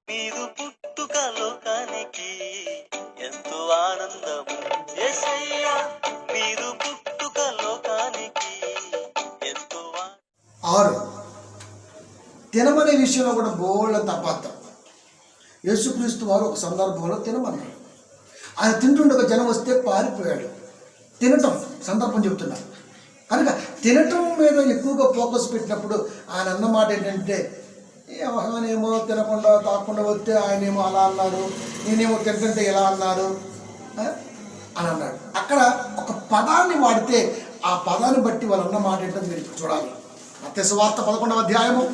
నీదు పుట్టుక లోకానికి ఎంతో ఆనందము యేసయ్యా, నీదు పుట్టుక లోకానికి ఎంతో 6 తినమనే విషయంలో కూడా బోళ్ళ తపాతం. యేసుక్రీస్తు వారు ఒక సందర్భంలో తినమన్నాడు. ఆయన తింటుండగా జనం వస్తే పారిపోయాడు. తినటం సందర్భం చెబుతున్నారు కనుక తినటం మీద ఎక్కువగా ఫోకస్ పెట్టినప్పుడు ఆయన అన్నమాట ఏంటంటే, ఆయనేమో తినకుండా తాకుండా వస్తే ఆయనేమో అలా అన్నారు, నేనేమో తింటుంటే ఎలా అన్నారు అని అన్నాడు. అక్కడ ఒక పదాన్ని వాడితే ఆ పదాన్ని బట్టి వాళ్ళు అన్నమాట ఏంటో మీరు చూడాలి. మత్తయి సువార్త 11వ అధ్యాయము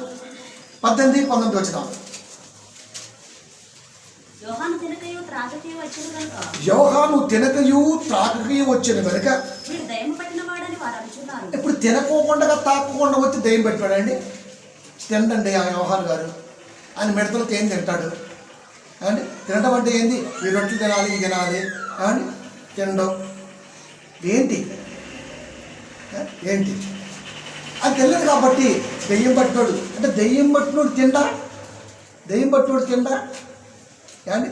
18-19 వచనాలు. యోహాను తినకయు త్రాగకయు వచ్చిన కనుక ఇప్పుడు తినకోకుండా తాకకుండా వచ్చి దయ్యం పెట్టాడండి. తినండి ఆ యోహాను గారు. ఆయన మిడతలతో ఏం తింటాడు అండి? తినడం అంటే ఏంది? ఈ రొట్టెలు తినాలి, ఇది తినాలి అండి. తినడం ఏంటి ఏంటి అది తెలియదు కాబట్టి దెయ్యం పట్టినోడు అంటే దెయ్యం పట్టినోడు తిండా అండి.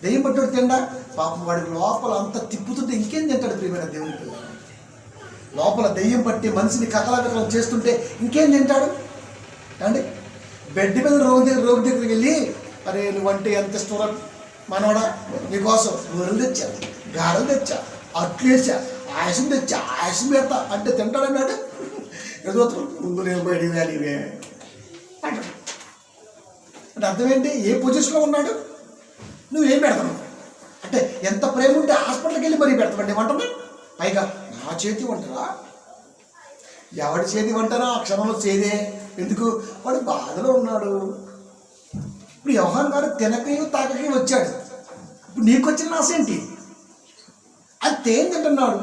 దెయ్యం పట్టినోడు తిండా పాపం వాడికి లోపల అంతా తిప్పుతుంటే ఇంకేం తింటాడు? ప్రియమైన దేవుని పిల్ల, లోపల దెయ్యం పట్టి మనిషిని కకలకలం చేస్తుంటే ఇంకేం తింటాడు అండి? బెడ్ మీద రోగి దగ్గరికి వెళ్ళి, అరే నువ్వంటే ఎంత ఇష్టం మనోడా, నీకోసం ఊరలు తెచ్చా, గారెలు తెచ్చా, అట్లు వేసా, ఆయాసం తెచ్చా, ఆయాసం పెడతా అంటే తింటాడన్నాడు. ఏదో ముందు నేను బయటికి వ్యాలీవే అంటాడు. అంటే అర్థం ఏంటి? ఏ పొజిషన్లో ఉన్నాడు? నువ్వేం పెడతావు అంటే ఎంత ప్రేమ ఉంటే హాస్పిటల్కి వెళ్ళి మరీ పెడతామండి వంటని. పైగా నా చేతి వంటరా, ఎవడి చేతి వంటరా? ఆ క్షణంలో చేదే. ఎందుకు? వాడు బాధలో ఉన్నాడు. ఇప్పుడు యోహాను గారు తినకయు తాకకయు వచ్చాడు. ఇప్పుడు నీకు వచ్చిన నాశ ఏంటి? అది తేనె తింటున్నాడు,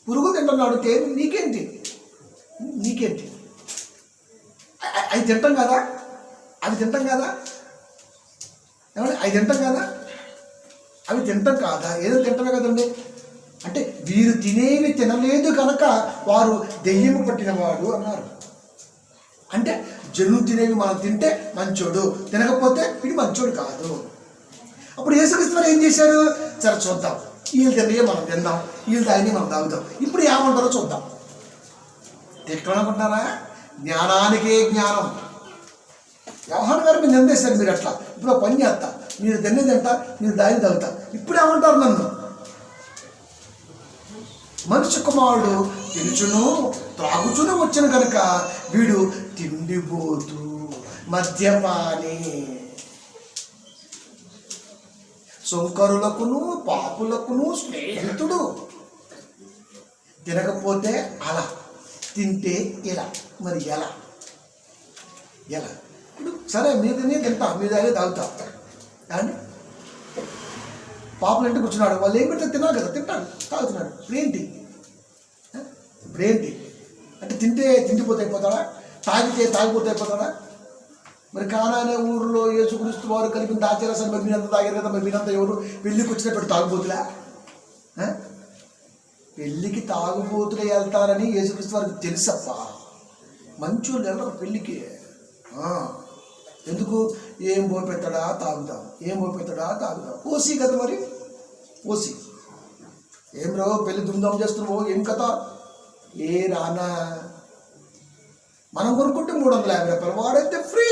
పురుగు తింటున్నాడు, తేనె నీకేంటి? అది తింటాం కదా, అది తింటాం కదా ఏమంటే అవి తింటాం కదా, అవి తింటాం కాదా? ఏదో తింటమే కదండి. అంటే వీరు తినేవి తినలేదు కనుక వారు దెయ్యము పట్టినవాడు అన్నారు. అంటే జనులు తినేవి మనం తింటే మంచోడు, తినకపోతే వీడు మంచోడు కాదు. అప్పుడు యేసుక్రీస్తు వారు ఏం చేశారు? సరే చూద్దాం, వీళ్ళు తినే మనం తిందాం, వీళ్ళు తాగిని మనం తాగుతాం, ఇప్పుడు ఏమంటారో చూద్దాం. తిట్టనుకుంటారా? జ్ఞానానికే జ్ఞానం. యోహాను గారు మీరు నిందేశారు, మీరు అట్లా. ఇప్పుడు పని చేస్తా, మీరు తినే తింటా, మీరు దాని తాగుతా, ఇప్పుడు ఏమంటారు నన్ను? మనిషి కుమారుడు తినుచును త్రాగుచును వచ్చిన కనుక వీడు తిండిపోతూ మద్యపాని, సొంకరులకును పాపులకును స్నేహితుడు. తినకపోతే అలా, తింటే ఇలా. మరి ఎలా? ఇప్పుడు సరే మీదనే తింటా, మీ దగ్గర తాగుతా అండి. పాపలు ఇంటికి కూర్చున్నాడు, వాళ్ళు ఏం పెడితే తిన్నారు కదా, తింటాడు, తాగుతున్నాడు. ఇప్పుడేంటి అంటే తింటే తిండిపోతే అయిపోతాడా? తాగితే తాగిపోతే అయిపోతాడా? మరి కానా అనే ఊరిలో యేసుక్రీస్తు వారు కలిపిన దాచేరసని మరి మీరంతా తాగారు కదా, మరి మీరంతా ఎవరు పెళ్ళికి వచ్చినప్పుడు తాగుబోతులా? పెళ్ళికి తాగుబోతులే వెళ్తారని యేసుక్రీస్తు వారికి తెలుసప్ప. మంచోళ్ళు వెళ్ళరు పెళ్ళికి. ఎందుకు? ఏం పోపెత్తాడా తాగుతాం, ఏం పోపెత్తాడా తాగుతాం. ఓసి కదా మరి, ఓసి ఏం రావు పెళ్ళి దుమ్దాం చేస్తున్నావు, ఏం కథ? ఏ రానా మనం కొనుక్కుంటే 350 రూపాయలు, వాడైతే ఫ్రీ.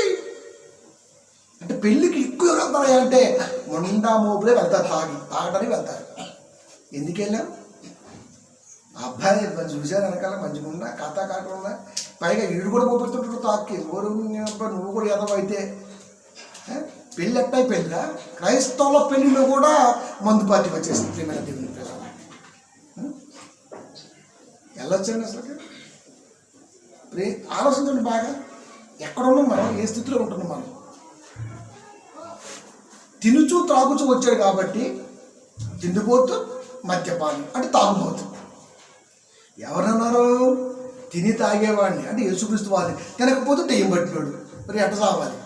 అంటే పెళ్ళికి ఎక్కువ వెళ్తారా అంటే మొండా మోపులే వెళ్తారు, తాగడానికి వెళ్తారు. ఎందుకు వెళ్ళాం? అబ్బాయి చూశారు వెనకాల మంచిగా కథ కాకుండా, పైగా ఈడు కూడా పోపెడుతుంటాడు తాక్కి. నువ్వు కూడా ఎదవైతే పెళ్ళి ఎట్టయిపోయిందిరా? క్రైస్తవుల పెళ్ళిలో కూడా మందు పార్టీ వచ్చేసింది. ప్రియమైన దేవుని పిల్లల వెళ్ళొచ్చండి అసలు. ఆలోచించండి బాగా, ఎక్కడున్నాం మనం, ఏ స్థితిలో ఉంటున్నాం మనం. తినుచు త్రాగుచు వచ్చాడు కాబట్టి తిండిపోతూ మద్యపానం అంటే తాగుబోతు. ఎవరన్నారు? తిని తాగేవాడిని అంటే యేసుక్రీస్తు వాడిని. తినకపోతే దెయ్యం పట్టినాడు, మరి ఎట్ట సావాలి?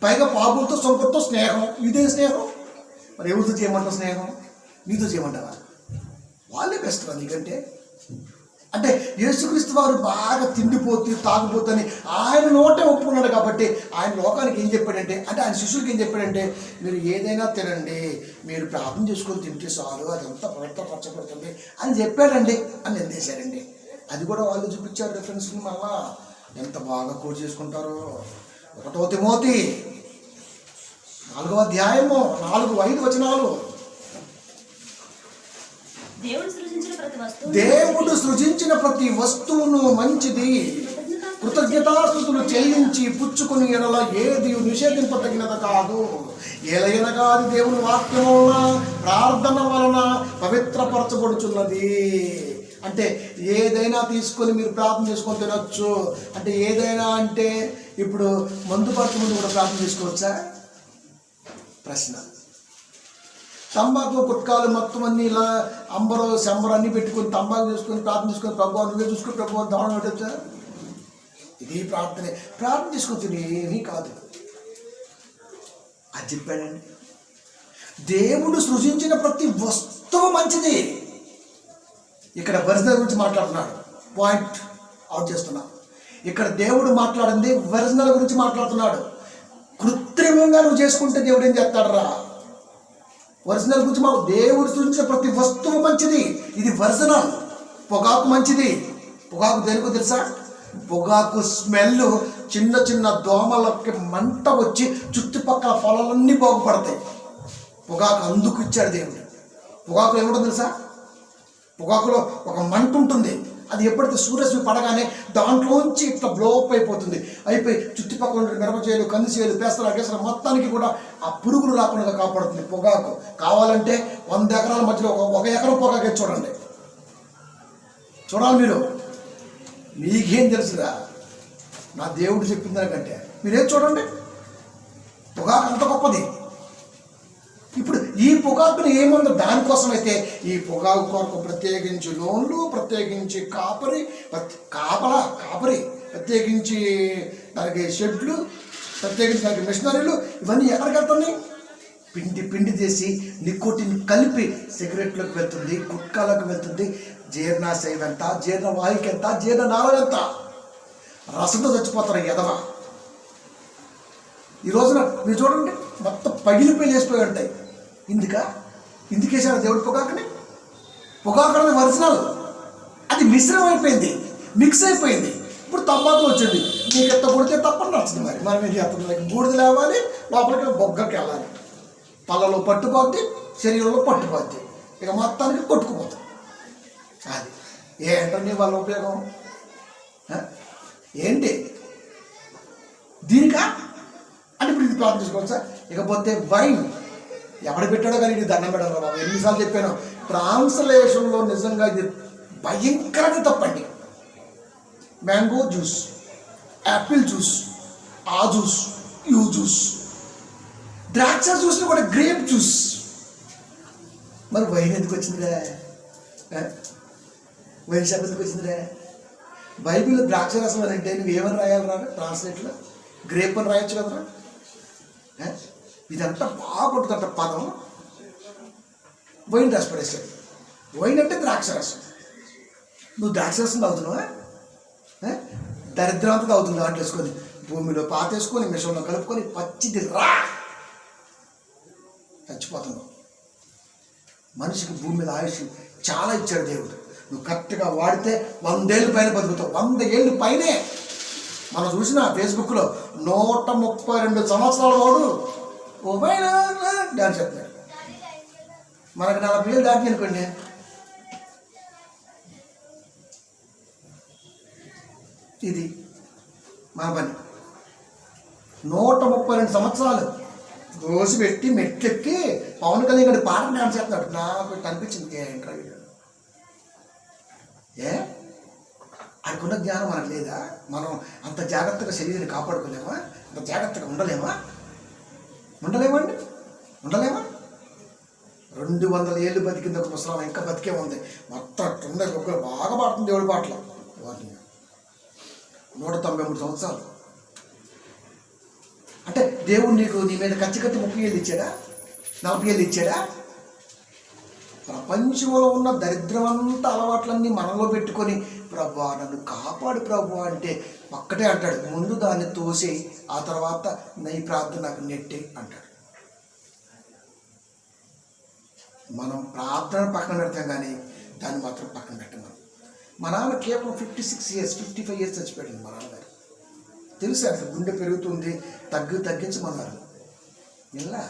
పైగా పాపులతో సొంకతో స్నేహం. ఇదే స్నేహం. మరి ఎవరితో చేయమంటావు స్నేహం? నీతో చేయమంటావా? వాళ్ళే బెస్ట్ రా నీకంటే. అంటే యేసుక్రీస్తు వారు బాగా తిండిపోతూ తాగుపోతని ఆయన నోటే ఒప్పుకున్నాడు కాబట్టి ఆయన లోకానికి ఏం చెప్పాడంటే, అంటే ఆయన శిష్యులకి ఏం చెప్పాడంటే, మీరు ఏదైనా తినండి, మీరు ప్రార్థన చేసుకొని తింటే చాలు, అదంతా పవిత్రపరచబడుతుంది అని చెప్పాడండి అని నిందేశారండి. అది కూడా వాళ్ళు చూపించారు రిఫరెన్స్ని. మళ్ళా ఎంత బాగా కోట్ చేసుకుంటారో. 1 తిమోతి 4వ అధ్యాయము 4-5 వచనాలు. దేవుడు సృజించిన ప్రతి వస్తువును మంచిది, కృతజ్ఞతాస్తుతులు చెల్లించి పుచ్చుకుని ఎడల ఏది నిషేధింపదగినది కాదు. ఏలైనగా అది దేవుని వాక్యం వలన ప్రార్థన వలన పవిత్రపరచబడుచున్నది. అంటే ఏదైనా తీసుకొని మీరు ప్రార్థన చేసుకొని తినొచ్చు. అంటే ఏదైనా అంటే ఇప్పుడు మందు పట్టు ముందు కూడా ప్రార్థన చేసుకోవచ్చా? ప్రశ్న. తంబాకు గుట్కాలు మొత్తం అన్ని ఇలా అంబరు శంబరు అన్ని పెట్టుకొని తంబాకు చేసుకొని ప్రార్థన చేసుకొని ప్రభావం నువ్వే చూసుకుని ప్రభావం దావడం పెట్టచ్చా? ఇది ప్రార్థనే. ప్రార్థన చేసుకొని తిని ఏమీ కాదు అది చెప్పాడండి. దేవుడు సృజించిన ప్రతి వస్తువు మంచిది. ఇక్కడ ఒరిజినల్ గురించి మాట్లాడుతున్నాడు, పాయింట్ అవుట్ చేస్తున్నా. ఇక్కడ దేవుడు మాట్లాడింది ఒరిజినల్ గురించి మాట్లాడుతున్నాడు. కృత్రిమంగా నువ్వు చేసుకుంటే దేవుడు ఏం చేస్తాడు రా? ఒరిజినల్ గురించి దేవుడు సృష్టించిన ప్రతి వస్తువు మంచిది, ఇది ఒరిజినల్. పొగాకు మంచిది. పొగాకు దేనికో తెలుసా? పొగాకు స్మెల్ చిన్న చిన్న దోమలకి మంట వచ్చి చుట్టుపక్కల పొలాలన్నీ బాగుపడతాయి. పొగాకు అందుకు ఇచ్చాడు దేవుడు. పొగాకు ఏమిటో తెలుసా? పొగాకులో ఒక మంట ఉంటుంది. అది ఎప్పుడైతే సూర్యరశ్మి పడగానే దాంట్లోంచి ఇట్లా బ్లోప్ అయిపోయి చుట్టుపక్కల మిరపచేలు, కందిచేలు, పెసర గెసర మొత్తానికి కూడా ఆ పురుగులు రాకుండా కాపాడుతుంది పొగాకు. కావాలంటే 100 ఎకరాల మధ్యలో ఒక ఎకరం పొగాకే చూడండి, చూడాలి మీరు. మీకేం తెలుసురా? నా దేవుడు చెప్పిన దానికంటే మీరేం చూడండి. పొగాకు అంత గొప్పది. ఇప్పుడు ఈ పొగాకుని ఏముందో దానికోసమైతే ఈ పొగాకు కొరకు ప్రత్యేకించి లోన్లు, ప్రత్యేకించి కాపరి, ప్రత్యేకించి దానికి షెడ్లు, ప్రత్యేకించి దానికి మిషనరీలు, ఇవన్నీ ఎక్కడికి వెళ్తున్నాయి? పిండి చేసి నికోటిన్ కలిపి సిగరెట్లకు వెళ్తుంది, గుట్కాలకు వెళ్తుంది. జీర్ణాశయం ఎంత, జీర్ణవాయుకి ఎంత, జీర్ణనాళం ఎంత, రసంతో చచ్చిపోతారు ఎదవ. ఈ రోజున మీరు చూడండి, మొత్తం పగిలిపోయి లేసిపోయి ఉంటాయి. ఇందుకేసాడు దేవుడు పొగాకుని. పొగాకు అనేది ఒరిజినల్, అది మిశ్రమం అయిపోయింది, మిక్స్ అయిపోయింది. ఇప్పుడు తంబాకు వచ్చింది, నీకు ఎంత కొడితే తప్పని నచ్చింది. మనం ఏం చేస్తాం? బూడిద లేవాలి, లోపలికి బొగ్గకి వెళ్ళాలి, పళ్ళలో పట్టుకోద్ది, శరీరంలో పట్టుకోద్ది, ఇక మొత్తానికి కొట్టుకుపోతాం. అది ఏంటండి వాళ్ళ ఉపయోగం? ఏంటి దీనికా అంటే ఇప్పుడు ఇది ప్రార్థన చేసుకోవచ్చా? ఇకపోతే వైన్ ఎవడు పెట్టాడో కానీ ఇది దండం పెట్టాలి బాబు. ఎన్నిసార్లు చెప్పాను, ట్రాన్స్లేషన్లో నిజంగా ఇది భయంకరంగా తప్పండి. మ్యాంగో జ్యూస్, యాపిల్ జ్యూస్, ఆ జ్యూస్, యూ జ్యూస్, ద్రాక్ష జ్యూస్ని కూడా గ్రేప్ జ్యూస్. మరి వైన్ ఎందుకు వచ్చిందిరా? వైన్ షాప్ ఎందుకు వచ్చిందిరా? బైబిల్లో ద్రాక్ష రసం అని అంటే నువ్వు ఏమని రాయాలరా? ట్రాన్స్లేట్లో గ్రేప్ అని రాయొచ్చు కదరా. ఇదంతా బాగుంటుందంట పదం. వైన్ రాసి పడేసాడు. వైన్ అంటే ద్రాక్ష రసం. నువ్వు ద్రాక్ష రసం తాగుతున్నావా? దరిద్రం అంతా తాగుతుంది. దాంట్లో వేసుకొని భూమిలో పాతేసుకొని మిషన్లో కలుపుకొని పచ్చిది రా చచ్చిపోతున్నావు. మనిషికి భూమి మీద ఆయుష్ చాలా ఇచ్చాడు దేవుడు. నువ్వు కరెక్ట్గా వాడితే 100 ఏళ్ళు పైన బతుకుతావు. 100 ఏళ్ళు పైనే. మనం చూసిన ఫేస్బుక్లో 132 సంవత్సరాల వాడు మొబైల్ డాన్స్ చెప్తాడు. మనకు 40 ఏళ్ళు దాటి అనుకోండి, ఇది మన పని. 132 సంవత్సరాలు రోజు పెట్టి మెట్లెక్కి పవన్ కళ్యాణ్ గారి పాట డాన్స్ చేస్తున్నాడు. నాకు అనిపించింది ఏంట్రా అనుకున్న జ్ఞానం మనకు లేదా? మనం అంత జాగ్రత్తగా శరీరాన్ని కాపాడుకోలేమా? అంత జాగ్రత్తగా ఉండలేమా? ఉండలేమండి, ఉండలేమా? 200 ఏళ్ళు బతికింది ఒక ముసలాం, ఇంకా బతికే ఉంది. మొత్తం ఒక్కరు బాగా పాడుతుంది దేవుడి పాటలు. 193 సంవత్సరాలు అంటే దేవుడు నీకు నీ మీద కచ్చి 30 ఏళ్ళు ఇచ్చాడా? 40 ఏళ్ళు ఇచ్చాడా? ప్రపంచంలో ఉన్న దరిద్రమంతా అలవాట్లన్నీ మనలో పెట్టుకొని ప్రభువా నన్ను కాపాడు ప్రభువా అంటే ఒక్కటే అంటాడు, ముందు దాన్ని తోసి ఆ తర్వాత నీ ప్రార్థన నాకు నెట్టే అంటాడు. మనం ప్రార్థన పక్కన పెడతాం కానీ దాన్ని మాత్రం పక్కన పెట్టాం. మా నాన్న కేవలం 56 years 55 years చచ్చిపోయాడు మా నాన్నగారు. తెలుసు అట్లా గుండె పెరుగుతుంది తగ్గించమన్నారు. ఇలా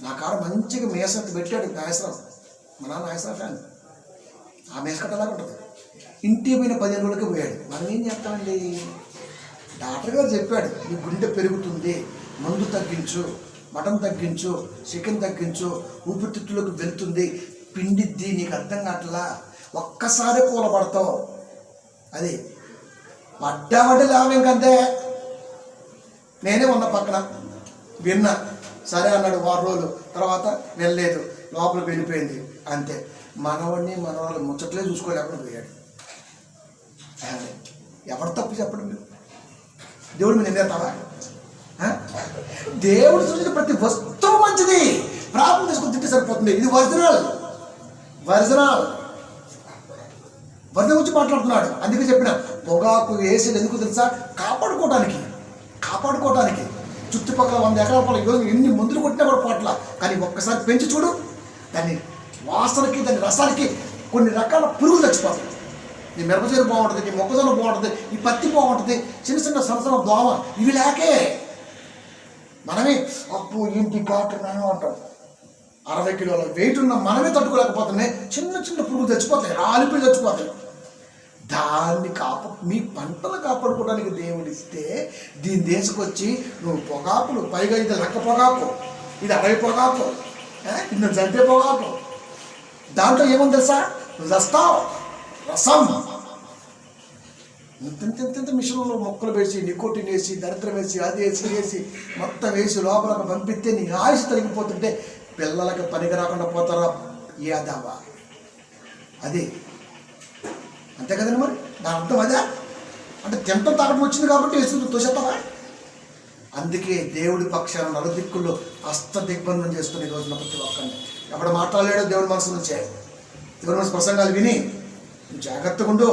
నా కాడ మంచిగా మేసత పెట్టాడు నాయసరావు. మా నాన్న నాయసరావు ఫ్యాన్. ఆ మేసకట్ట అలాగ ఉంటుంది. ఇంటికి పోయిన 15 రోజులకి పోయాడు. మనం ఏం చేస్తామండి? డాక్టర్ గారు చెప్పాడు, నీ గుండె పెరుగుతుంది, మందు తగ్గించు, మటన్ తగ్గించు, చికెన్ తగ్గించు, ఊపిరితిత్తులోకి వెళ్తుంది, పిండిద్ది, నీకు అర్థం కావట్లా, ఒక్కసారి కూలబడతావు. అది పడ్డామంటే లేవలేంకంతే. నేనే ఉన్న పక్కన విన్నా, సరే అన్నాడు. 6 రోజులు తర్వాత వెళ్ళలేదు, లోపల వెళ్ళిపోయింది అంతే. మనవాడిని మనవాళ్ళు ముచ్చట్లే చూసుకోలేకుండా పోయాడు. ఎవరు తప్పు చెప్పండి మీరు? దేవుడు మీరు నిందేస్తావా? దేవుడు సృష్టించిన ప్రతి వస్తువు మంచిది, ప్రార్థన చేసుకుని తింటే సరిపోతుంది. ఇది ఒరిజినల్ వరద గురించి మాట్లాడుతున్నాడు. అందుకే చెప్పిన పొగాకు వేసేది ఎందుకు తెలుసా? కాపాడుకోవడానికి. చుట్టుపక్కల 100 ఎకరాల పొలం ఎన్ని మందులు కొట్టినా కూడా పోట్ల, కానీ ఒక్కసారి పెంచి చూడు, దాన్ని వాసనకి దాని రసానికి కొన్ని రకాల పురుగులు చచ్చిపోతాయి. నీ మిరపచేరు బాగుంటుంది, నీ మొక్కజొన్న బాగుంటుంది, ఈ పత్తి బాగుంటుంది, చిన్న సంవత్సరం దోమ ఇవి లేకే మనమే అప్పు ఇంటి కాటున్నాను అంటాం. 60 కిలోల వెయిట్ ఉన్న మనమే తట్టుకోలేకపోతున్నాయి. చిన్న పురుగులు చచ్చిపోతాయి, రాలిపోయి చచ్చిపోతాయి. దాన్ని మీ పంటలు కాపాడుకోవడానికి దేవుడు ఇస్తే దీని దేశకొచ్చి నువ్వు పొగాకులు, పైగా ఇది లెక్క పొగాకు, ఇది 60 పొగాకు, ఇది జంటే పొగాకు, దాంట్లో ఏముంది తెలుసా? నువ్వు చస్తావు. రసం ఇంత మిషన్లో మొక్కలు వేసి, నికోటిన్ వేసి, దరిద్రం వేసి, అది వేసి మొత్తం వేసి లోపలకు పంపిస్తే నీ ఆయుష్ తరిగిపోతుంటే పిల్లలకి పనికి రాకుండా పోతారా? ఏదావా అది అంతే కదండి. మరి దాని అర్థం అదే. అంటే తింటం తాగడం వచ్చింది కాబట్టి వేస్తుంది తోసేస్తావా? అందుకే దేవుడి పక్షాన నలుదిక్కుల్లో దిగ్బంధం చేస్తున్న ఈ రోజున ప్రతి ఒక్కరిని. ఎక్కడ మాట్లాడలేడో దేవుడి మనసు నుంచే. దేవుడి మనసు ప్రసంగాలు విని నువ్వు జాగ్రత్తగా ఉండు.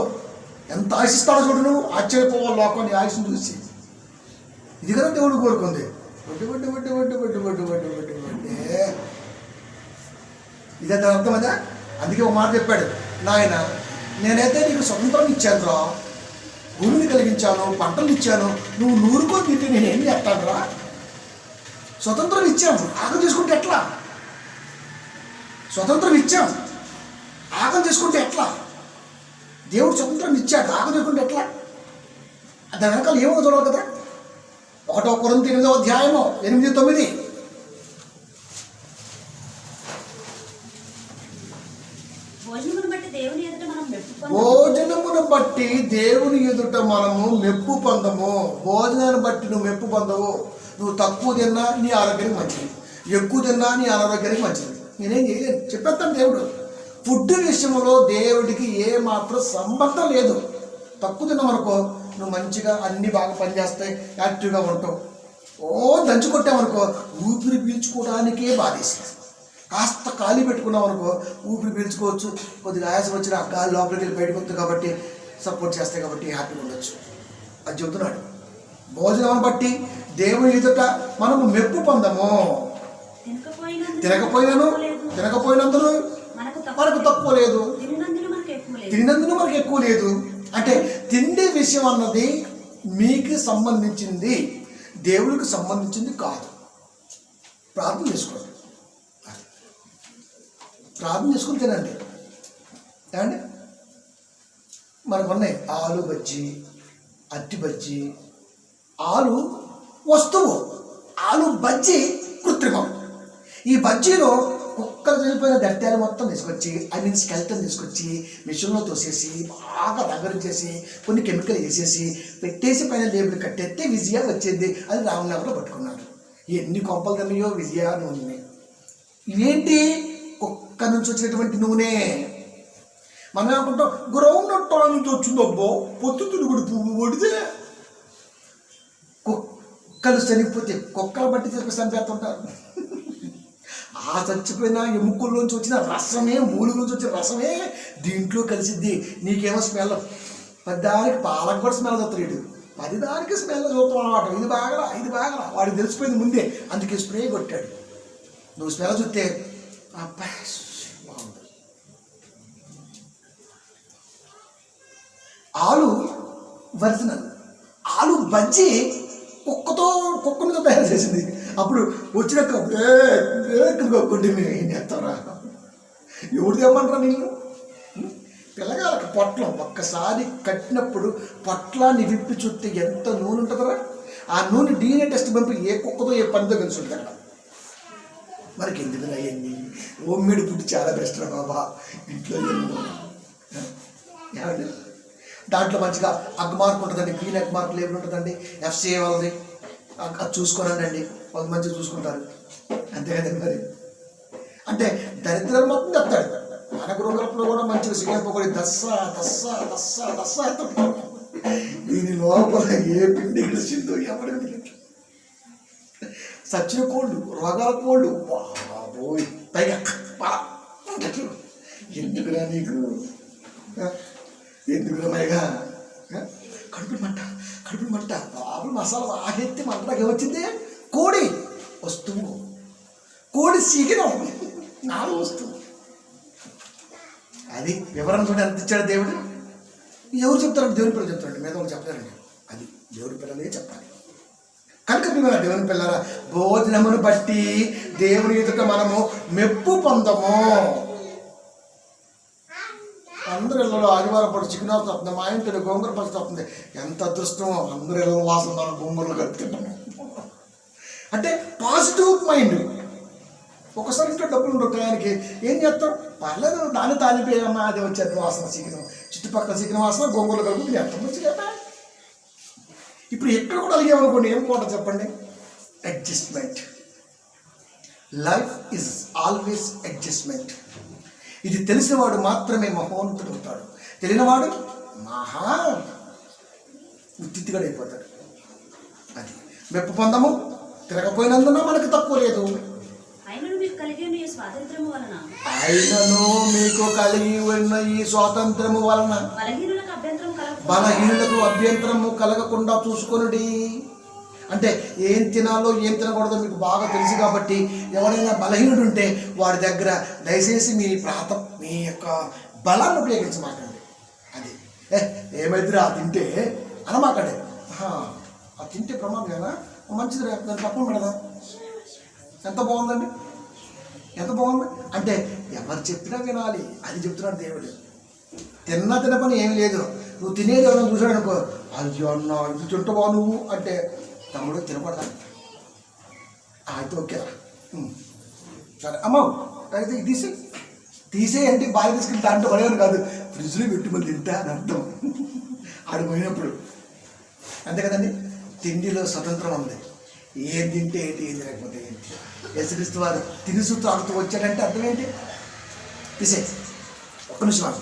ఎంత ఆశిస్తాడో చూడు, నువ్వు ఆశ్చర్యపోవాలి లోకాన్ని ఆయుష్ని చూసి. ఇది కదా దేవుడు కోరుకుంది. వడ్డీ ఇదే దాని అర్థం అదా. అందుకే ఒక మాట చెప్పాడు, నాయన నేనైతే నీకు స్వతంత్రం ఇచ్చాను రా, భూమిని కలిగించాను, పంటలు ఇచ్చాను, నువ్వు నూరుకొని తింటే నేనేం చేస్తాను రా? స్వతంత్రం ఇచ్చాము, ఆగం చేసుకుంటే ఎట్లా? స్వతంత్రం ఇచ్చాం, ఆగం చేసుకుంటే ఎట్లా? దేవుడు స్వతంత్రం ఇచ్చాడు, ఆగం చేసుకుంటే ఎట్లా? దాని వెనకాల ఏమో చూడాలి కదా. 1 కొరింథీ 8వ అధ్యాయము 8-9. భోజనమును బట్టి దేవుని ఎదుట మనము మెప్పు పొందము. భోజనాన్ని బట్టి నువ్వు మెప్పు పొందవు. నువ్వు తక్కువ తిన్నా నీ ఆరోగ్యానికి మంచిది, ఎక్కువ తిన్నా నీ అనారోగ్యానికి మంచిది. నేనేం చేయలేను, చెప్పేస్తాను. దేవుడు ఫుడ్ విషయంలో దేవుడికి ఏ మాత్రం సంబంధం లేదు. తక్కువ తిన్నామనుకో నువ్వు మంచిగా అన్ని బాగా పనిచేస్తాయి, యాక్టివ్గా ఉంటావు. దంచి కొట్టామనుకో ఊపిరి పీల్చుకోవడానికే బాధేస్తుంది. కాస్త ఖాళీ పెట్టుకున్నాం అనుకో ఊపిరి పీల్చుకోవచ్చు, కొద్దిగా ఆయాసం వచ్చిన ఆ గాలి లోపలికి వెళ్ళి బయటకు వస్తుంది కాబట్టి సపోర్ట్ చేస్తాయి కాబట్టి హ్యాపీగా ఉండొచ్చు. అది చెబుతున్నాడు. భోజనం బట్టి దేవుని ఎదుట మనము మెప్పు పొందము. తినకపోయినందును మనకు తక్కువ లేదు, తిన్నందును మనకు ఎక్కువ లేదు. అంటే తిండి విషయం అన్నది మీకు సంబంధించింది, దేవుడికి సంబంధించింది కాదు. ప్రార్థన చేసుకోండి, ప్రార్థన చేసుకుని తినండి. ఏమండి మనకున్నాయి ఆలు బజ్జీ, అట్టి బజ్జీ. ఆలు వస్తువు, ఆలు బజ్జీ కృత్రిమం. ఈ బజ్జీలో కుక్కలు చనిపోయిన దట్టాలు మొత్తం తీసుకొచ్చి, స్కెల్టన్ తీసుకొచ్చి మిషన్లో తోసేసి బాగా దగ్గరించేసి కొన్ని కెమికల్ వేసేసి పెట్టేసి పైన లేబుల్ కట్టేస్తే విజయ వచ్చింది. అది రామనగర్లో పట్టుకున్నాడు. ఎన్ని కొంపలు తిన్నాయో విజయ నూనె. ఇవేంటి? కుక్క నుంచి వచ్చినటువంటి నూనె. మనం ఏమనుకుంటాం, గ్రౌండ్ నట్ నుంచి వచ్చింది, అబ్బో పొత్తు తిరుగుడు పువ్వు పడితే. కుక్కలు చనిపోతే కుక్కలు బట్టి చెప్పి చంపేస్తుంటారు. ఆ చచ్చిపోయిన ఎముకల్లోంచి వచ్చిన రసమే, మూలుగులోంచి వచ్చిన రసమే దీంట్లో కలిసిద్ది. నీకేమో స్మెల్, పెద్దానికి పాలకు కూడా స్మెల్ చూస్తాడు, 10 దానికి స్మెల్ చూస్తాం అనమాట. ఇది బాగా వాడికి తెలిసిపోయింది ముందే, అందుకే స్ప్రే కొట్టాడు. నువ్వు స్మెల్ చూస్తే అబ్బా బాగుంది. ఆలు ఒరిజినల్, ఆలు బజ్జీ కుక్కను తయారు చేసింది. అప్పుడు వచ్చినాక కొట్టి మేము ఎత్తారా, ఎవరు తెమ్మంటారా నీళ్ళు? పిల్లగాళ్ళకి పొట్లం ఒక్కసారి కట్టినప్పుడు పొట్లాన్ని విప్పి చుట్టి ఎంత నూనె ఉంటుందరా, ఆ నూనె DNA టెస్ట్ పంపి ఏ కుక్కతో ఏ పందితో కలిసి ఉంటుంది అక్కడ. మనకి ఎందుకు అయ్యింది? హోమ్మేడ్ ఫుడ్ చాలా బెస్ట్ రా బాబా, ఇంట్లో ఏమండి. దాంట్లో మంచిగా అగ్ మార్క్ ఉంటుందండి, గ్రీన్ అగ్ మార్క్ లేబుల్ ఉంటుందండి, FCA వాళ్ళది. అది చూసుకోనండి, వాళ్ళు మంచిగా చూసుకుంటారు, అంతే కదండి. మరి అంటే దరిద్రం మొత్తం చెప్తాడు. మన గృహకల్పన కూడా మంచిగా సిగపొడి దస్సా దస్సా దస్సా దస్సా ఎత్తాడు. దీని లోపల ఏ పిండి కలిసిందో ఎవరికి. సచ్చిన కోళ్ళు, రోగాల కోళ్ళు, బాబోయ్, పైగా ఎందుకురా నీకు, ఎందుకురా పైగా కడుపులు మంట బాబులు మసాలా ఆగెత్తి మంటకి వచ్చింది. కోడి వస్తువు, కోడి సీకినం 4 వస్తువు. అది వివరణ చూడండి ఎంత ఇచ్చాడు దేవుడు. ఎవరు చెప్తారంటే దేవుని పిల్లలు చెప్తారండి, మీద వాళ్ళు చెప్తారండి. అది దేవుడి పిల్లలే చెప్పాలి. కనుక మేము దేవుని పిల్లల భోజనమును బట్టి దేవుని ఎదుట మనము మెప్పు పొందము. అందరి ఇళ్ళలో ఆదివారం పాటు చికెన్ హౌస్ వస్తుంది, మా ఇంట్లో గోంగూర పచ్చడి వస్తుంది. ఎంత అదృష్టమో, అందరి ఇళ్ళలో వాసన మనం గోంగూరలు కలుపుతున్నాము. అంటే పాజిటివ్ మైండ్. ఒకసారి ఇంట్లో డబ్బులు ఉండవు టయానికి ఏం చేస్తాం, పర్లేదు దాన్ని తాలిపోయామా, అది వచ్చేది వాసన చికెన్, చుట్టుపక్కల చికెన్ వాసన గోంగూరలు కలుపు ఎంత మంచిగా. ఇప్పుడు ఎక్కడ కూడా అడిగామనుకోండి, ఏం పోట చెప్పండి, adjustment. Life is always adjustment. ఇది తెలిసినవాడు మాత్రమే మహోన్నతుడు అవుతాడు, తెలియనివాడు మహా ఉత్తిగా అయిపోతాడు. అది మెప్పు పొందము, తిరగపోయినందున మనకు తక్కువ లేదు. ఆయనను మీకు కలిగి ఉన్న ఈ స్వాతంత్రము వలన బలహీనులకు అభ్యంతరము కలగకుండా చూసుకొనుడి. అంటే ఏం తినాలో ఏం తినకూడదో మీకు బాగా తెలుసు కాబట్టి ఎవరైనా బలహీనుడు ఉంటే వాడి దగ్గర దయచేసి మీ యొక్క బలాన్ని ఉపయోగించమాకండి. అది ఏమైతే తింటే అనమాకండి, అది తింటే ప్రమాదం కదా, మంచిది రా, దాన్ని పక్కన పెడదా. ఎంత బాగుందండి, ఎంత బాగుంది. అంటే ఎవరు చెప్పినా వినాలి, అది చెప్తున్నాడు దేవుడు. తిన్న పని ఏం లేదు. నువ్వు తినేది ఎవరైనా చూసాడు అనుకో, అయ్యో అన్న ఇది తింటావా నువ్వు అంటే, తమ్ముడు తినపడదా, అయితే ఓకేరా, సరే అమ్మ అయితే ఇది తీసే అంటే బాగా తీసుకెళ్ళి దాంట్లో పడేవారు కాదు, ఫ్రిడ్జ్లో పెట్టి మళ్ళీ తింటా అని అర్థం ఆడు పోయినప్పుడు. అంతే కదండి, తిండిలో స్వతంత్రం ఉంది. ఏం తింటే ఏంటి, ఏం తినకపోతే ఏంటి. యేసుక్రీస్తు వారు తినుసు తాగుతూ వచ్చాడంటే అర్థం ఏంటి, తీసే. ఒక్క నిమిషం,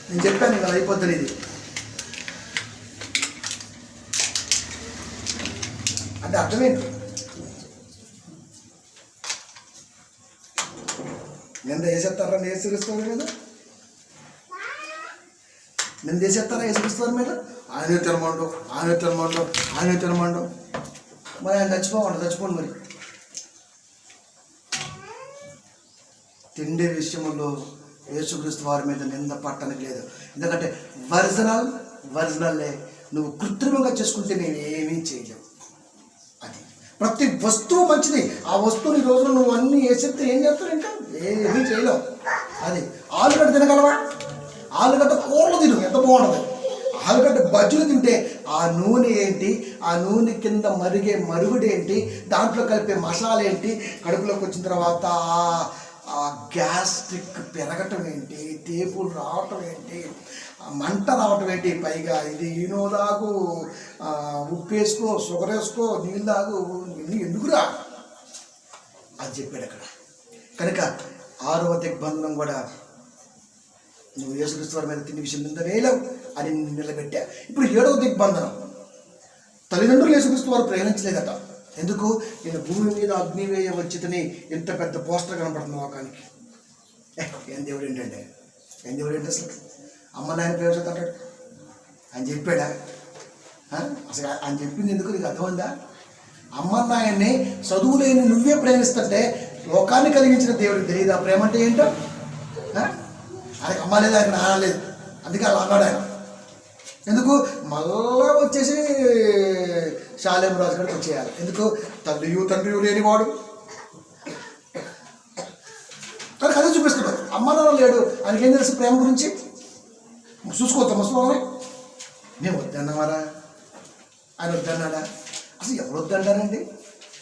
నేను చెప్పాను ఇవాళ అయిపోతుంది ఇది అంటే అర్థమేంటి. నింద వేసేస్తారా యేసుక్రీస్తు వారి మీద, నింద వేసేస్తారా యేసుక్రీస్తు వారి మీద. ఆయన తినమండు మరి ఆయన చచ్చిపోండి మరి. తిండే విషయంలో యేసుక్రీస్తు వారి మీద నింద పట్టడానికి లేదు. ఎందుకంటే ఒరిజినల్లే. నువ్వు కృత్రిమంగా చేసుకుంటే నేనేమీ చేయలేవు. అది ప్రతి వస్తువు మంచిది. ఆ వస్తువుని రోజులు నువ్వు అన్నీ వేసేస్తే ఏం చేస్తావు, ఇంకా ఏమీ చేయలేవు. అది ఆలుగడ్డ తినగలవా, ఆలుగడ్డ కూరలు తిను, ఎంత బాగుంటుంది. ఆలుగడ్డ బజ్జులు తింటే ఆ నూనె ఏంటి, ఆ నూనె కింద మరిగే మరుగుడేంటి, దాంట్లో కలిపే మసాలా ఏంటి, కడుపులోకి వచ్చిన తర్వాత ఆ గ్యాస్ట్రిక్ పెరగటం ఏంటి, తేపులు రావటం ఏంటి, మంట రావటం ఏంటి, పైగా ఇది ఈనో తాగు, ఉప్పు వేసుకో, షుగర్ వేసుకో, నీళ్ళు తాగు, ఎందుకురా అది చెప్పాడు అక్కడ. కనుక 6వ దిగ్బంధనం కూడా నువ్వు యేసుక్రీస్తు వారి మీద తిండి విషయం నింద వేయలేవు అని నిలబెట్టా. ఇప్పుడు 7వ దిగ్బంధనం, తల్లిదండ్రులు యేసుక్రీస్తు వారు ప్రేమించలేదట. ఎందుకు? నేను భూమి మీద అగ్నివేయ వచ్చితని ఇంత పెద్ద పోస్టర్ కనపడుతుంది లోకానికి. ఏం దేవుడు ఏంటంటే, ఏం దేవుడు ఏంటి అసలు? అమ్మ నాయన ప్రేమించదంటాడు ఆయన చెప్పాడా? అసలు ఆయన చెప్పింది ఎందుకు నీకు అర్థమైందా? అమ్మ నాయన్ని చదువు లేని నువ్వే ప్రేమిస్తుంటే లోకాన్ని కలిగించిన దేవుడికి తెలియదు ఆ ప్రేమ అంటే ఏంటో? ఆయనకి అమ్మ లేదు, ఆయన నాన్న లేదు, అందుకే అలా అన్నాడు ఆయన. ఎందుకు? మళ్ళా వచ్చేసి శాలేం రాజు గారికి వచ్చేయాలి. ఎందుకు? తండ్రి లేనివాడు కానీ అదే చూపిస్తున్నాడు. అమ్మ నాన్న లేడు, ఆయనకి ఏం తెలుసు ప్రేమ గురించి? చూసుకోవద్దా ముసలి? మేము వద్దన్నావారా? ఆయన వద్దన్నాడా? అసలు ఎవరు వద్దంటారండి?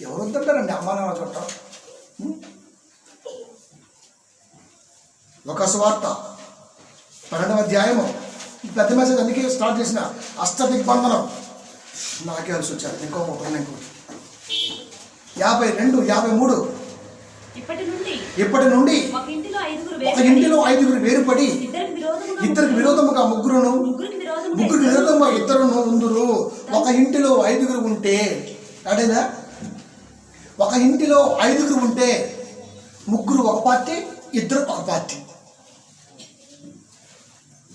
ఎవరు వద్దంటారండి అమ్మ నాన్న చుట్టం? ఒక సువార్త 12వ అధ్యాయము పెద్ద మెసేజ్ అందుకే స్టార్ట్ చేసిన అష్టదిగ్బంధనం. నాకే కలిసి వచ్చారు. ఇంకో 52, 53. ఇప్పటి నుండి ఒక ఇంటిలో ఐదుగురు వేరుపడి ఇద్దరికి విరోధముగా ముగ్గురికి విరోధముగా ఇద్దరును ఉందురు. ఒక ఇంటిలో ఐదుగురు ఉంటే అదేనా? ఒక ఇంటిలో ఐదుగురు ఉంటే ముగ్గురు ఒక పార్టీ, ఇద్దరు ఒక పార్టీ.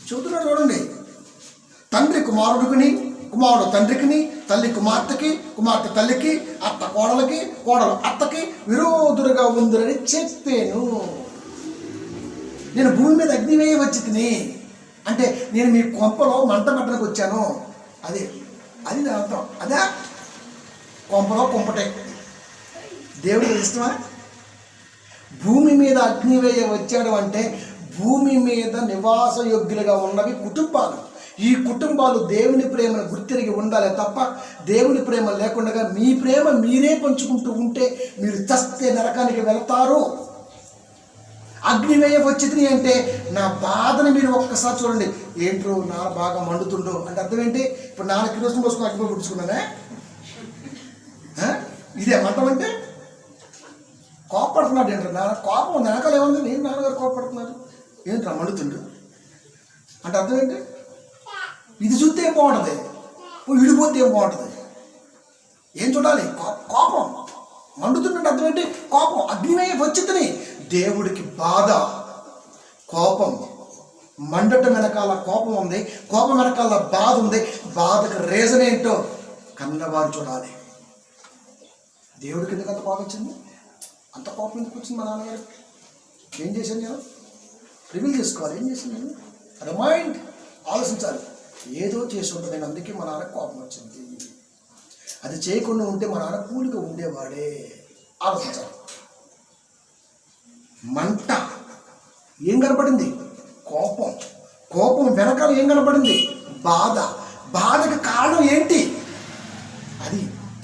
చెబుతున్నాడు చూడండి. తండ్రి కుమారుడికిని, కుమారుడు తండ్రికిని, తల్లి కుమార్తెకి, కుమార్తె తల్లికి, అత్త కోడలకి, కోడలు అత్తకి విరోధులుగా ఉందిరని చెప్పాను. నేను భూమి మీద అగ్నివేయ వచ్చి తిని అంటే నేను మీ కొంపలో మంట పెట్టడానికి వచ్చాను. అది దాని అర్థం. అదే కొంపలో కొంపటే. దేవుడికి ఇష్టమా? భూమి మీద అగ్నివేయ వచ్చాడు అంటే భూమి మీద నివాస యోగ్యులుగా ఉన్నవి కుటుంబాలు. ఈ కుటుంబాలు దేవుని ప్రేమను గుర్తిరిగి ఉండాలి తప్ప దేవుని ప్రేమ లేకుండా మీ ప్రేమ మీరే పంచుకుంటూ ఉంటే మీరు చస్తే నరకానికి వెళ్తారు. అగ్నివేయ వచ్చింది అంటే నా బాధను మీరు ఒక్కసారి చూడండి. ఏంట్రో నాన్న బాగా మండుతుండో అంటే అర్థం ఏంటి? ఇప్పుడు నాన్న కిరోసిన్ పోసుకుని అగ్నిపోయి పుట్టుకున్నానే, ఇదే మంటం అంటే? కోపడుతున్నాడు ఏంట్రా నాన్న? కోపం వెనకాల ఏముంది? నేను నాన్నగారు కోపడుతున్నారు ఏంట్రా మండుతుండు అంటే అర్థం ఏంటి? ఇది చూస్తే ఏం బాగుంటుంది, విడిపోతే ఏం బాగుంటుంది? ఏం చూడాలి? కోపం మండుతుంటే అర్థం ఏంటి? కోపం. అగ్నివేయ వచ్చిందని దేవుడికి బాధ, కోపం. మండటం వెనకాల కోపం ఉంది, కోపం వెనకాల బాధ ఉంది. బాధకు రీజన్ ఏంటో కన్నవారు చూడాలి. దేవుడికి ఎందుకు అంత కోపం వచ్చింది? అంత కోపం ఎందుకు వచ్చింది మా నాన్నగారు? ఏం చేశాను నేను? రివీల్ చేసుకోవాలి. ఏం చేశాను నేను? రిమైండ్, ఆలోచించాలి. ఏదో చేసి ఉంటుంది నేను, అందుకే మా నాన్న కోపం వచ్చింది. అది చేయకుండా ఉంటే మా నాన్న కూలిగా ఉండేవాడే. ఆలోచించాలి. మంట ఏం కనపడింది? కోపం. కోపం వెనకాల ఏం కనపడింది? బాధ. బాధకు కారణం ఏంటి? అది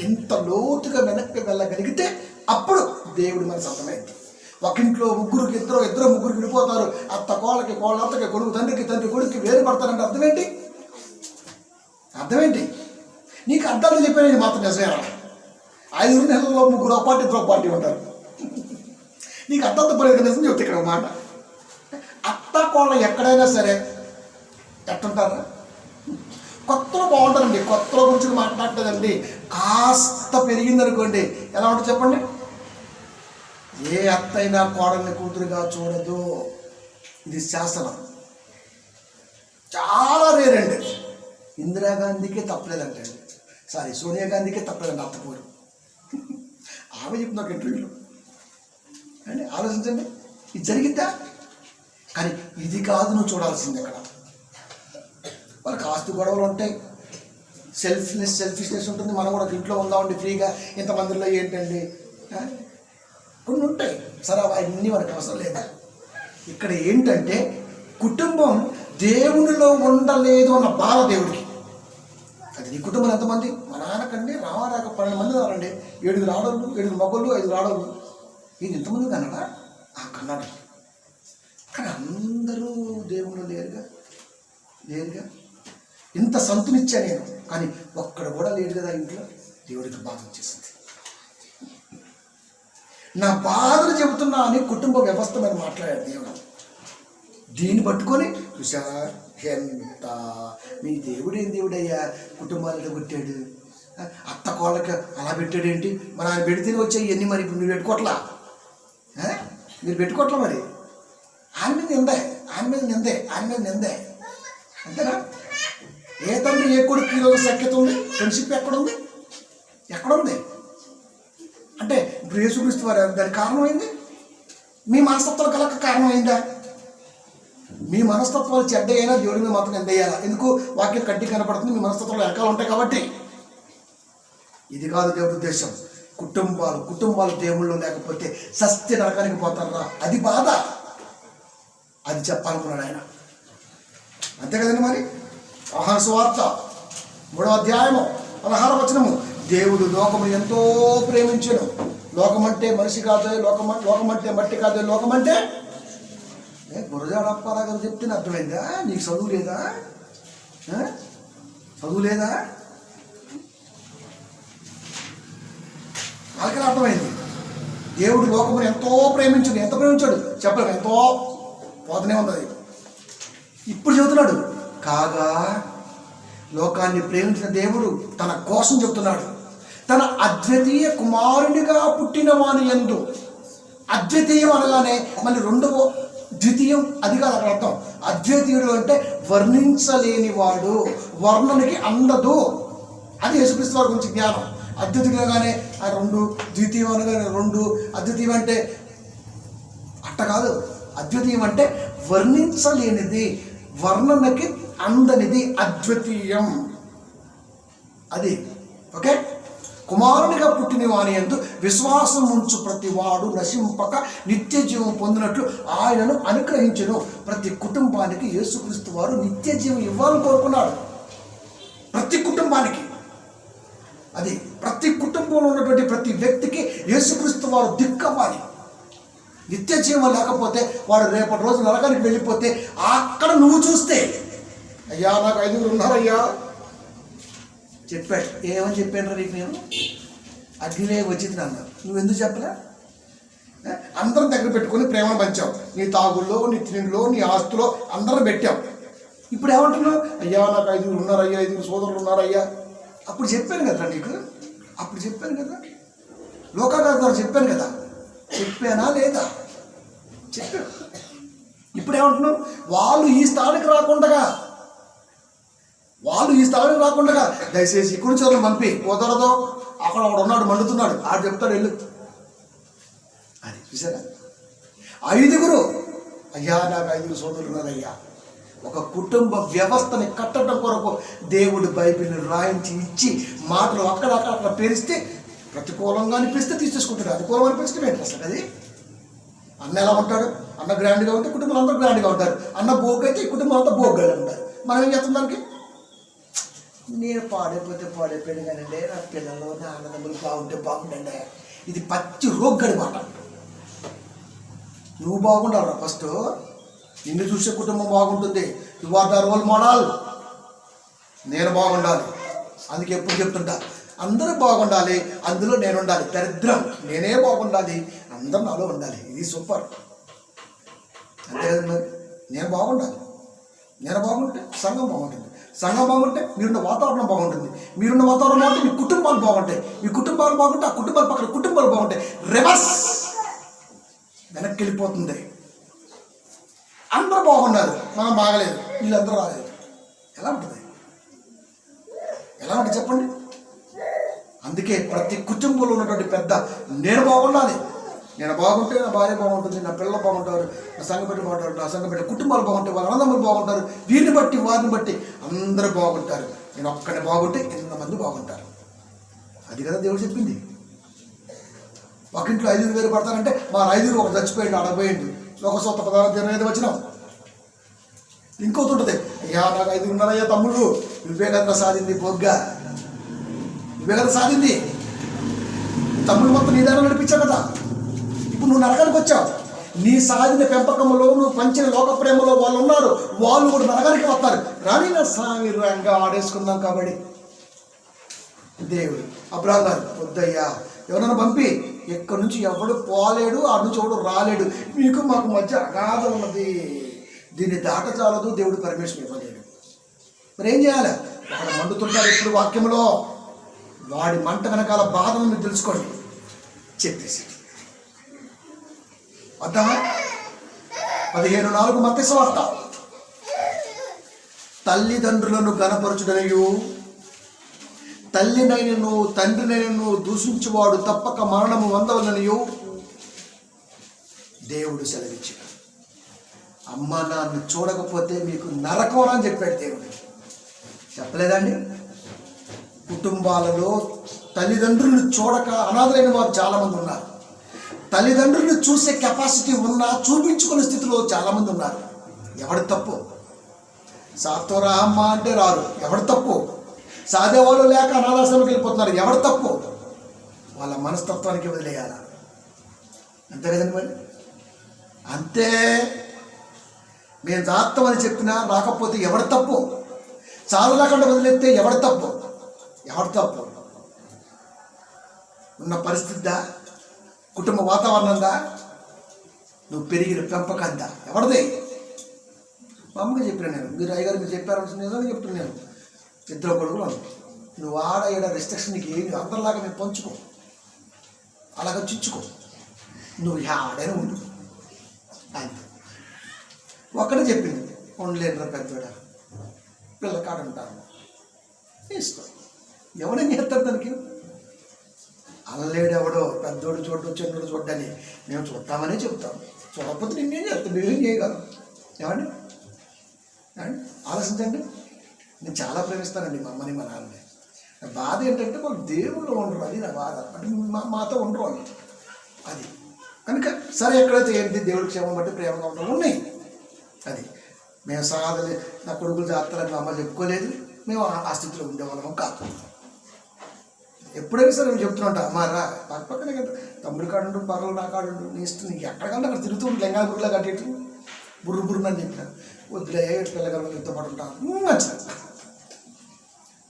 ఎంత లోతుగా వెనక్కి వెళ్ళగలిగితే అప్పుడు దేవుడు మనకు అర్థమైంది. ఒక ఇంట్లో ముగ్గురికి ఇద్దరు ముగ్గురికి విడిపోతారు. అత్త కోళ్ళకి, కోళ్ళ అత్తకి, కొడుకు తండ్రికి, తండ్రి కొడుకుకి వేరు పడతారంటే అర్థమేంటి? అర్థమేంటి? నీకు అర్థాలు చెప్పాను. ఇది మాత్రం నిజమేనా? 5 నెలల్లో ముగ్గురు ఒక పార్టీ, ఇద్దరు ఒక పార్టీ ఉంటారు. నీకు అర్థంతో పడేది నిజం చెప్తే ఇక్కడ ఒక మాట. అత్త కోళ్ళ ఎక్కడైనా సరే ఎట్టుంటారా? కొత్తలో బాగుంటారండి. కొత్తలో గురించి మాట్లాడలేదండి. కాస్త పెరిగిందనుకోండి ఎలా ఉంటుంది చెప్పండి? ఏ అత్త అయినా కోడల్ని కూతురుగా చూడదు. ఇది శాసనం. చాలా రేరండి. ఇందిరాగాంధీకే తప్పలేదంటే, సోనియా గాంధీకే తప్పలేదండి అత్తపూరు. ఆమె చెప్తున్న ఒక ఇంటర్వ్యూలో అండి. ఆలోచించండి, ఇది జరిగిద్దా? కానీ ఇది కాదు నువ్వు చూడాల్సింది. అక్కడ వాళ్ళకి ఆస్తి గొడవలు ఉంటాయి, సెల్ఫిష్నెస్ ఉంటుంది. మనం కూడా ఇంట్లో ఉందామండి ఫ్రీగా, ఇంతమందిలో ఏంటండి కొన్ని ఉంటాయి. సరే అవన్నీ మనకు అవసరం లేదా? ఇక్కడ ఏంటంటే కుటుంబం దేవునిలో ఉండలేదు అన్న బాధ దేవుడికి. అది నీ కుటుంబం ఎంతమంది? మా నాన్నకండి రాక 12 మంది ఉన్నారండి. 7 ఆడవాళ్ళు, 7 మగళ్ళు, 5 ఆడవాళ్ళు. ఇది ఎంతమంది కన్నాడా? కన్నాడు. కానీ అందరూ దేవుళ్ళు లేరుగా. ఇంత సంతునిచ్చా నేను, కానీ ఒక్కడ కూడా లేడు కదా ఇంట్లో. దేవుడికి బాధ వచ్చేసింది. నా బాధలు చెబుతున్నా అని కుటుంబ వ్యవస్థ మీద మాట్లాడాడు దేవుడు. దీన్ని పట్టుకొని చూసా ఎంత మీ దేవుడు ఏం దేవుడయ్యా కుటుంబాలను కొట్టాడు అత్త కోళ్ళకి అలా పెట్టాడేంటి, మరి ఆయన పెడితేనే వచ్చాయి ఇవన్నీ, మరి ఇప్పుడు మీరు పెట్టుకోవట్లా, మీరు పెట్టుకోవట్లా, మరి ఆయన మీద నిందే, ఆయన మీద నిందే, ఆయన మీద నిందే, అంతేనా? ఏ తండ్రి ఏ కొడుకు ఈరోజు సఖ్యత ఉంది? ఫ్రెండ్షిప్ ఎక్కడుంది? ఎక్కడుంది అంటే ఇప్పుడు యేసుక్రీస్తు వారు దానికి కారణమైంది మీ మనస్తత్వాలు కలక కారణమైందా? మీ మనస్తత్వాలు చెడ్డ అయినా దేవుడి మీద మాత్రం ఎందేయాలా? ఎందుకు? వాక్యం కడ్డి కనపడుతుంది, మీ మనస్తత్వాలు వెనకాల ఉంటాయి కాబట్టి. ఇది కాదు దేవుడి ఉద్దేశం. కుటుంబాలు దేవుళ్ళు లేకపోతే సత్య నరకానికి పోతారా, అది బాధ. అది చెప్పాలనుకున్నాడు ఆయన, అంతే కదండి. మరి యోహాను సువార్త 3వ అధ్యాయము 16వ వచనము, దేవుడు లోకమును ఎంతో ప్రేమించెను. లోకమంటే మనిషి కాదు, లోకమంటే మట్టి కాదు, లోకమంటే గురజాడప్పారా గారు చెప్తే అర్థమైందా? నీకు చదువు లేదా? చదువు లేదా? వాళ్ళకి అర్థమైంది. దేవుడు లోకమును ఎంతో ప్రేమించాడు. ఎంత ప్రేమించాడు చెప్పలేము, ఎంతో పోతనే ఉన్నది. ఇప్పుడు చెబుతున్నాడు, కాగా లోకాన్ని ప్రేమించిన దేవుడు తన కోసం చెబుతున్నాడు, తన అద్వితీయ కుమారునిగా పుట్టిన వాని యందు. అద్వితీయం అనగానే మళ్ళీ రెండవ ద్వితీయం, అది కాదు అక్కడ అర్థం. అద్వితీయుడు అంటే వర్ణించలేని వాడు, వర్ణనికి అందదు. అది యేసుక్రీస్తు వారి గురించి జ్ఞానం. అద్వితీయం అనగానే ఆ రెండు, ద్వితీయం అనగానే రెండు, అద్వితీయం అంటే అట్ట కాదు. అద్వితీయం అంటే వర్ణించలేనిది, వర్ణనకి అందనిది అద్వితీయం. అది ఓకే. కుమారునిగా పుట్టిన వాని యందు విశ్వాసం ఉంచు ప్రతి వాడు నశింపక నిత్య జీవం పొందినట్లు ఆయనను అనుగ్రహించెను. ప్రతి కుటుంబానికి యేసుక్రీస్తు వారు నిత్య జీవం ఇవ్వాలని కోరుకున్నాడు. ప్రతి కుటుంబానికి. అది ప్రతి కుటుంబంలో ఉన్నటువంటి ప్రతి వ్యక్తికి యేసుక్రీస్తు వారు దిక్కవ్వాలి. నిత్య జీవం లేకపోతే వాడు రేపటి రోజు నరకానికి వెళ్ళిపోతే అక్కడ నువ్వు చూస్తే, అయ్యా నాకు 5 ఉన్నారయ్యా చెప్పాడు. ఏమని చెప్పాను రేపు నేను అగ్నిలే వచ్చింది అన్నారు. నువ్వెందుకు చెప్పలే? అందరం దగ్గర పెట్టుకొని ప్రేమను పంచావు. నీ తాగుల్లో, నీ తిండిలో, నీ ఆస్తులో అందరం పెట్టావు. ఇప్పుడు ఏమంటున్నావు? అయ్యా నాకు 5 ఉన్నారయ్యా, 5 సోదరులు ఉన్నారయ్యా. అప్పుడు చెప్పాను కదరా నీకు, అప్పుడు చెప్పాను కదా, లోకాగారు చెప్పాను కదా, చెప్పానా లేదా? చెప్పాను. ఇప్పుడు ఏమంటున్నావు? వాళ్ళు ఈ స్థానికి రాకుండా దయచేసి ఇక్కడ నుంచి వాళ్ళని పంపి, కుదరదో అక్కడ ఒకడు ఉన్నాడు మండుతున్నాడు, ఆడు చెప్తాడు వెళ్ళు. అది చూసారా? 5 అయ్యా నాకు 5 సోదరులు ఉన్నారయ్యా. ఒక కుటుంబ వ్యవస్థని కట్టడం కొరకు దేవుడు బైబిల్ని రాయించి ఇచ్చి మాటలు అక్కడ పేరిస్తే ప్రతికూలంగా అనిపిస్తే తీసేసుకుంటాడు, అనుకూలం అనిపిస్తే ఏంటి అసలు అది? అన్న ఎలా ఉంటాడు? అన్న గ్రాండ్గా ఉంటే కుటుంబాలు అందరూ గ్రాండ్గా ఉంటారు. అన్న బోగ్ అయితే ఈ కుటుంబం అంతా బోగ్గా ఉంటారు. మనం ఏం చేస్తాం దానికి? నేను పాడైపోయాడు కానండి, నా పిల్లలు నా అన్నదమ్ములు బాగుండండి. ఇది పచ్చి రోగ్గడి మాట. నువ్వు బాగుండాలి ఫస్ట్, నిన్ను చూసే కుటుంబం బాగుంటుంది. You are the role model. నేను బాగుండాలి. అందుకే ఎప్పుడు చెప్తుంటా, అందరూ బాగుండాలి, అందులో నేను ఉండాలి. దరిద్రం నేనే బాగుండాలి, అందరూ నాలో ఉండాలి. ఇది సూపర్. అంతే కదా మరి. నేను బాగుండాలి. నేను బాగుంటే సంఘం బాగుంటుంది. సంఘం బాగుంటే మీరున్న వాతావరణం బాగుంటుంది. మీరున్న వాతావరణం బాగుంటే మీ కుటుంబాలు బాగుంటాయి. మీ కుటుంబాలు బాగుంటే ఆ కుటుంబాల పక్కన కుటుంబాలు బాగుంటాయి. రివర్స్ వెనక్కి వెళ్ళిపోతుంది. అందరూ బాగున్నారు, మనం బాగలేదు, వీళ్ళందరూ రాలేదు. ఎలా ఉంటుంది? ఎలా ఉంటుంది చెప్పండి? అందుకే ప్రతి కుటుంబంలో ఉన్నటువంటి పెద్ద నేను బాగుండాలి. నేను బాగుంటే నా భార్య బాగుంటుంది, నా పిల్లలు బాగుంటారు, నా సంఘ బిడ్డ బాగుంటారు, నా సంఘ బిడ్డ కుటుంబాలు బాగుంటాయి, వాళ్ళ అన్నదమ్ములు బాగుంటారు. వీరిని బట్టి వారిని బట్టి అందరూ బాగుంటారు. నేను ఒక్కడే బాగుంటే ఎంతమంది బాగుంటారు. అది కదా దేవుడు చెప్పింది. పక్కింట్లో 5 వేలు పడతారంటే మా 5 ఒక చచ్చిపోయింది, అడగపోయింది. లోకసూత్ర 16:25 వచ్చినాం. ఇంకోతుంటుంది, అయ్యా నాకు 5 ఉన్నారయ్యా తమ్ముడు, నువ్వే కదా సాధింది బొగ్గా, నువ్వే కదా సాధింది. తమ్ముడు మొత్తం నీ దగ్గర నడిపించావు కదా. ఇప్పుడు నువ్వు నరకానికి వచ్చావు. నీ సాధిన పెంపకంలో, నువ్వు పంచిన లోక ప్రేమలో వాళ్ళు ఉన్నారు. వాళ్ళు కూడా నరకానికి వస్తారు. రాని నా స్వామి రంగా ఆడేసుకుందాం కాబట్టి దేవుడు అబ్రాహాం గారు వద్దయ్యా, ఎవరైనా పంపి, ఎక్కడి నుంచి ఎవడు పోలేడు, ఆడ నుంచి ఎవడు రాలేడు, మీకు మాకు మధ్య అగాధం ఉన్నది, దీన్ని దాటచాలదు, దేవుడు పర్మిషన్ ఇవ్వలేడు. మరి ఏం చేయాలి? అక్కడ మండుతుంటారు ఎప్పుడు వాక్యంలో. వాడి మంట వెనకాల బాధను మీరు తెలుసుకోండి చెప్పేసి అర్థమా? 15:4 మత్తయి సువార్త. తల్లిదండ్రులను గణపరచుడనియు తల్లినైనను తండ్రినైనను దూషించువాడు తప్పక మరణము పొందవలెననియు దేవుడు సెలవిచ్చాడు. అమ్మ నాన్న చూడకపోతే మీకు నరకం అని చెప్పాడు దేవుడు. చెప్పలేదండి? కుటుంబాలలో తల్లిదండ్రులను చూడక అనాథలైన వారు చాలామంది ఉన్నారు. తల్లిదండ్రులను చూసే కెపాసిటీ ఉన్నా చూపించుకునే స్థితిలో చాలామంది ఉన్నారు. ఎవడి తప్పు? సాత్వరా అమ్మ అంటే రారు. ఎవడి తప్పు? సాధేవాళ్ళు లేక అనాథాశ్రమంకి వెళ్ళిపోతున్నారు. ఎవడి తప్పు? వాళ్ళ మనస్తత్వానికి వదిలేయాల. అంతే కదండి మరి. అంతే. మేము జాగ్రత్తమని చెప్పినా రాకపోతే ఎవడి తప్పు? చాలలేకుండా వదిలేస్తే ఎవడి తప్పు? ఎవడి తప్పు? ఉన్న పరిస్థితిదా? కుటుంబ వాతావరణందా? నువ్వు పెరిగిన పెంపకందా? ఎవరిదే? మామూలుగా చెప్పినా నేను. మీరు అయ్యగారు మీరు చెప్పారని నిజంగా చెప్తున్నాను. 2 కొడుకులు నువ్వు ఆడ ఈడ రెస్ట్రిక్షన్ నీకు ఏమి అందరిలాగా మేము పంచుకో, అలాగ చుచ్చుకో, నువ్వు ఆడైనా ఉండు అంతే. ఒక్కడే చెప్పింది, ఉండలేనురా పెద్దోడ, పిల్లకాడు ఉంటాను తీసుకో. ఎవడేం చేస్తారు దానికి? అల్లలేడు ఎవడో, పెద్దోడు చూడ్డు చిన్నోడు చూడ్డని మేము చూద్దామనే చెప్తాం. చూడకపోతే నిన్నేం చేస్తాం? నువ్వేం చేయగలం? ఏమండి ఆలోచించండి. నేను చాలా ప్రేమిస్తానండి మా అమ్మని మా నాన్నని. నా బాధ ఏంటంటే మాకు దేవుళ్ళు ఉండరు, అది నా బాధ. అంటే మాతో ఉండరు అని అది. కనుక సరే, ఎక్కడైతే ఏంటి దేవుడి క్షేమం బట్టి ప్రేమగా ఉండడం ఉన్నాయి. అది మేము సాధలే నా కొడుకులు జాగ్రత్తలని మా అమ్మ చెప్పుకోలేదు. మేము ఆ స్థితిలో ఉండేవాళ్ళము కాదు. ఎప్పుడైనా సరే మేము చెప్తున్నా అమ్మారా పక్కనే కదా తమ్ముడి కాడుండు, పర్వాలు నా కాడుండు, నీ ఇష్టం, నీకు ఎక్కడికంటే అక్కడ తిరుగుతూ ఉండి లెంగా గురిలా కట్టేట్టు బుర్రు బుర్రునని చెప్పిన వద్దులే పిల్లగారు నీతో పాటు ఉంటాను నచ్చాను.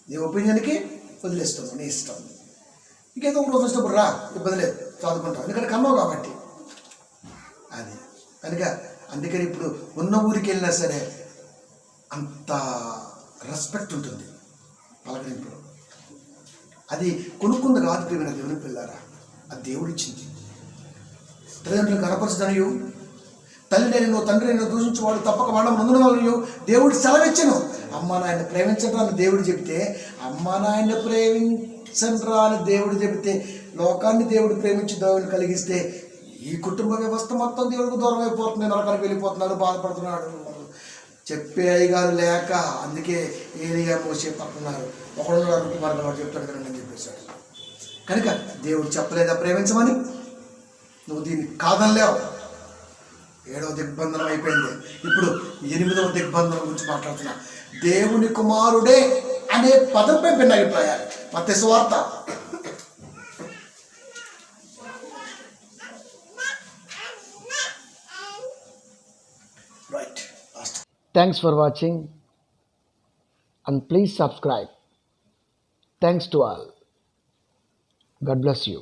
నీ ఒపీనియన్కి వదిలేస్తాను, నీ ఇష్టం. ఇంకేదో ఒక రోజు వచ్చినప్పుడు రా, ఇబ్బంది లేదు, చదువుకుంటాం, ఎందుకంటే కన్నావు కాబట్టి. అది కనుక అందుకని ఇప్పుడు ఉన్న ఊరికి వెళ్ళినా సరే అంత రెస్పెక్ట్ ఉంటుంది పలకరింపులో. అది కొనుక్కుంది కాదు ప్రియమైన దేవుని పిల్లారా, అది దేవుడు ఇచ్చింది. తల్లిదండ్రులు కనపరచదనియు తల్లి నేను తండ్రి నేను దూషించేవాడు తప్పక మరణం పొందుననియు దేవుడు సెలవిచ్చెను. అమ్మ నాయన ప్రేమించరా అని దేవుడు చెబితే, అమ్మ నాయన ప్రేమించరా అని దేవుడు చెబితే, లోకాన్ని దేవుడు ప్రేమించి దేవుని కలిగిస్తే ఈ కుటుంబ వ్యవస్థ మొత్తం దేవుడికి దూరం అయిపోతుంది, నరకానికి వెళ్ళిపోతున్నాడు, బాధపడుతున్నాడు. చెప్పే అయ్యగారు లేక అందుకే ఏలియా మోసే పడుతున్నారు. ఒకడు కుమారుడు వాడు చెప్తాడు కదండి అని చెప్పేశాడు. కనుక దేవుడు చెప్పలేదా ప్రేమించమని? నువ్వు దీన్ని కాదనలేవు. 7వ దిగ్బంధనం అయిపోయింది. ఇప్పుడు 8వ దిగ్బంధనం గురించి మాట్లాడుతున్నా. దేవుని కుమారుడే అనే పదంపై భిన్న అభిప్రాయాలు. మత్తయి సువార్త right. Thanks for watching and please subscribe. Thanks to all. God bless you.